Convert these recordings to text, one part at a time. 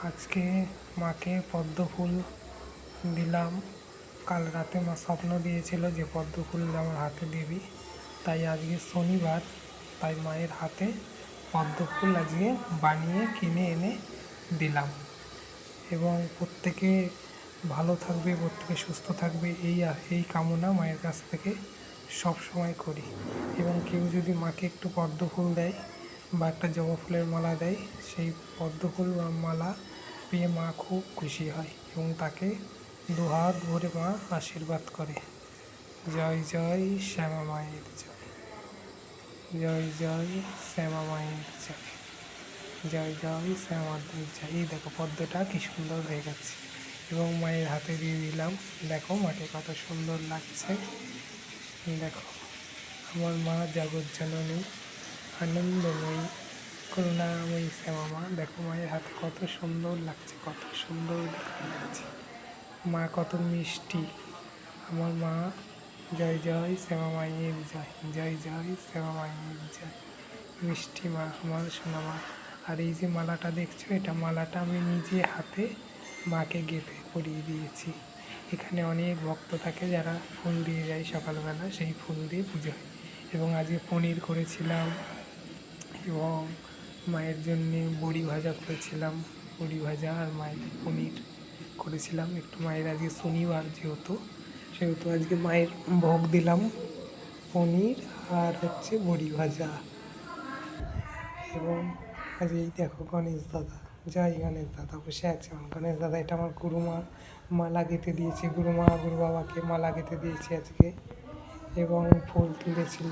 আজকে মাকে পদ্ম ফুল দিলাম। কাল রাতে মা স্বপ্ন দিয়েছিল যে পদ্ম ফুল আমার হাতে দিবি, তাই আজকে শনিবার, তাই মায়ের হাতে পদ্ম ফুল আজকে বানিয়ে কিনে এনে দিলাম। এবং প্রত্যেকে ভালো থাকবে, প্রত্যেকে সুস্থ থাকবে, এই কামনা মায়ের কাছ থেকে সব সময় করি। এবং কেউ যদি মাকে একটু পদ্ম ফুল দেয় বা একটা জবা ফুলের মালা দেয়, সেই পদ্ম ফুল বা মালা পেয়ে মা খুব খুশি হয় এবং তাকে দুহাত ভরে মা আশীর্বাদ করে। জয় জয় শ্যামা মায়ের জয়, জয় জয় শ্যামা মায়ের জয়, জয় জয় শ্যামা মায়ের জয়। এই দেখো পদ্মটা কি সুন্দর হয়ে গেছে এবং মায়ের হাতে দিয়ে দিলাম। দেখো মাকে কত সুন্দর লাগছে। দেখো আমার মা জগজ্জননী, আনন্দময়ী, করুণাময়ী শ্যামা মা। দেখো মায়ের হাতে কত সুন্দর লাগছে, কত সুন্দর দেখতে লাগছে। মা কত মিষ্টি, আমার মা। জয় জয় শ্যামা মায়ের জয়, জয় জয় শ্যামা মায়ের জয়। মিষ্টি মা, আমার সোনা মা। আর এই যে মালাটা দেখছো, এটা মালাটা আমি নিজে হাতে মাকে গেঁথে পরিয়ে দিয়েছি। এখানে অনেক ভক্ত থাকে যারা ফুল দিয়ে যায় সকালবেলা, সেই ফুল দিয়ে পুজো হয়। এবং আজকে পনির করেছিলাম এবং মায়ের জন্যে বড়ি ভাজা করেছিলাম, বড়ি ভাজা আর মায়ের পনির করেছিলাম একটু। মায়ের আজকে শনিবার সেহেতু আজকে মায়ের ভোগ দিলাম পনির আর বড়ি ভাজা। এবং আজ এই দেখো গণেশ দাদা, জয় গণেশ দাদা বসে আছে। গণেশ দাদা এটা আমার গুরুমা মালা গেঁথে দিয়েছে, গুরু বাবাকে মালা গেঁথে দিয়েছি আজকে। এবং ফুল তুলেছিল,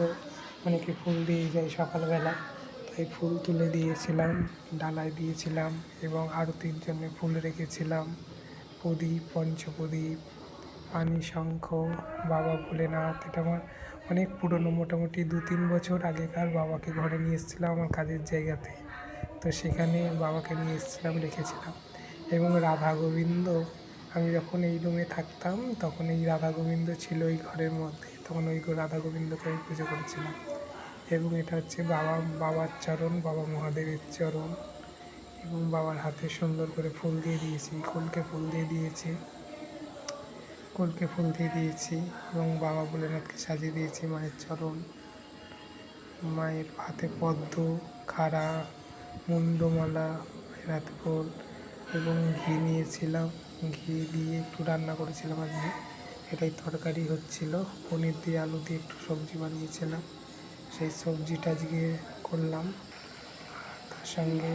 অনেকে ফুল দিয়ে যায় সকালবেলা, তাই ফুল তুলে দিয়েছিলাম, ডালায় দিয়েছিলাম। এবং আরতির জন্য ফুল রেখেছিলাম, প্রদীপ, পঞ্চপ্রদীপ, পানি, শঙ্খ, বাবা ভোলেনাথ। এটা আমার অনেক পুরনো, মোটামুটি 2-3 বছর আগেকার বাবাকে ঘরে নিয়ে এসেছিলাম আমার কাজের জায়গাতে, তো সেখানে বাবাকে নিয়ে এসেছিলাম, রেখেছিলাম। এবং রাধা গোবিন্দ, আমি যখন এই রুমে থাকতাম তখন এই রাধা গোবিন্দ ছিল এই ঘরের মধ্যে, তখন ওই রাধা গোবিন্দকে আমি পুজো করেছিলাম। এবং এটা হচ্ছে বাবার চরণ, বাবা মহাদেবের চরণ। এবং বাবার হাতে সুন্দর করে ফুল দিয়ে দিয়েছি, কলকে ফুল দিয়ে দিয়েছি এবং বাবা ভোলেনাথকে সাজিয়ে দিয়েছি মায়ের চরণ। মায়ের হাতে পদ্ম, খাড়া, মুন্ডমালা, মায়ের হাতে ফুল এবং ঘি নিয়েছিলাম, ঘি দিয়ে একটু রান্না করেছিলাম আজকে। এটাই তরকারি হচ্ছিল, পনির দিয়ে আলু দিয়ে একটু সবজি বানিয়েছিলাম, সেই সবজিটা আজকে করলাম। তার সঙ্গে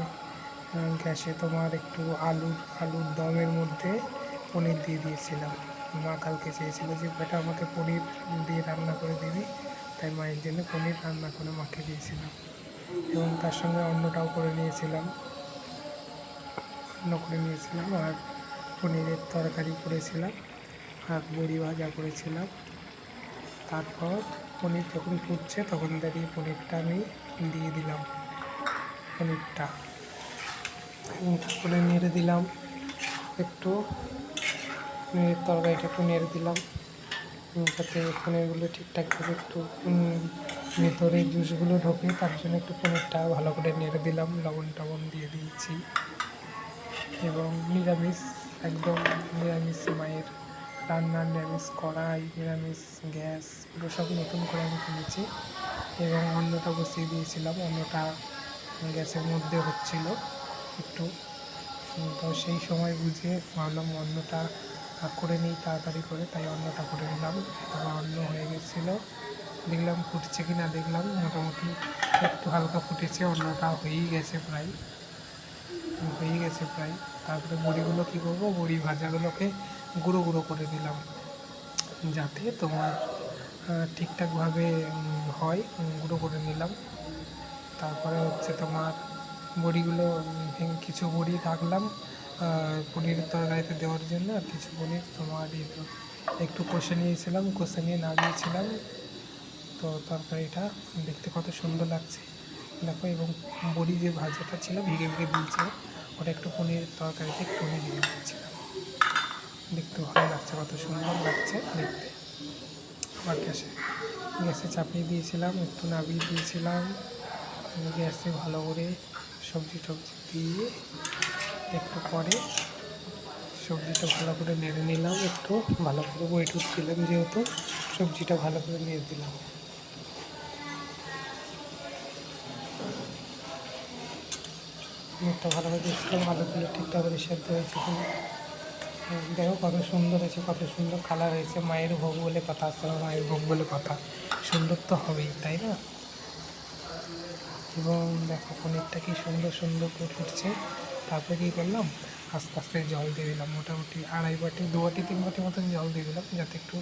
গ্যাসে তোমার একটু আলুর দমের মধ্যে পনির দিয়ে দিয়েছিলাম। মা কালকে চেয়েছিল যে বেটা আমাকে পনির দিয়ে রান্না করে দিবি, তাই মায়ের জন্য পনির রান্না করে মাকে দিয়েছিলাম। এবং তার সঙ্গে অন্নটাও করে নিয়েছিলাম, আর পনিরের তরকারি করেছিলাম আর বড়ি ভাজা করেছিলাম। তারপর পনির যখন ফুটছে তখন দাঁড়িয়ে পনিরটা আমি দিয়ে দিলাম, পনিরটা। এবং তারপরে নেড়ে দিলাম একটু, পনিরের তরকারিটা একটু নেড়ে দিলাম যাতে পনিরগুলো ঠিকঠাকভাবে একটু ভেতরে জুসগুলো ঢোকে, তার জন্য একটু পনিরটা ভালো করে নেড়ে দিলাম, লবণ দিয়ে দিয়েছি। এবং নিরামিষ, একদম নিরামিষ মায়ের রান্নার, নিরামিষ কড়াই, নিরামিষ গ্যাস, এগুলো সব নতুন করে আমি কিনেছি। এবং অন্নটা বসিয়ে দিয়েছিলাম, অন্নটা গ্যাসের মধ্যে হচ্ছিল একটু, তো সেই সময় বুঝে ভাবলাম অন্নটা করে নিই তাড়াতাড়ি করে, তাই অন্নটা করে নিলাম। তারপর অন্ন হয়ে গেছিলো, দেখলাম ফুটছে কি না, দেখলাম মোটামুটি একটু হালকা ফুটেছে, অন্নটা হয়েই গেছে প্রায়। তারপরে বড়িগুলো কী করবো, বড়ি ভাজাগুলোকে গুঁড়ো করে দিলাম যাতে তোমার ঠিকঠাকভাবে হয়, গুঁড়ো করে নিলাম। তারপরে তোমার বড়িগুলো কিছু বড়ি রাখলাম পনিরের তরকারিতে দেওয়ার জন্য, আর কিছু পনির তোমার একটু কষে নিয়েছিলাম, কষে নিয়ে নামিয়েছিলাম। তো তরকারিটা দেখতে কত সুন্দর লাগছে দেখো। এবং বড়ি যে ভাজাটা ছিল ভেঙে দিয়েছিল, ওটা একটু পনিরের তরকারিতে একটু দিয়ে দিয়েছিলাম, দেখতে ভালো লাগছে, কত সুন্দর লাগছে দেখতে। আবার গ্যাসে চাপিয়ে দিয়েছিলাম, একটু নামিয়ে দিয়েছিলাম, গ্যাসে ভালো করে সবজি দিয়ে একটু পরে সবজিটা ভালো করে নেড়ে নিলাম, একটু ভালো করে ওয়েট দিলাম, যেহেতু সবজিটা ভালো করে নেড়ে দিলাম। মুখটা ভালো করে দেখছিলাম আলুগুলো ঠিকঠাক করে সেদ্ধ হয়েছে কিনা। দেখো কত সুন্দর হয়েছে, কত সুন্দর কালার হয়েছে। মায়ের ভোগ বলে কথা, আসলে মায়ের ভোগ বলে কথা, সুন্দর তো হবেই, তাই না? এবং দেখো পনিরটা কি সুন্দর সুন্দর করে ফুটছে। তারপরে কী করলাম, আস্তে আস্তে জল দিয়ে দিলাম, মোটামুটি 2.5 বাটি 2 বাটি 3 বাটি মতন জল দিয়ে দিলাম, যাতে একটু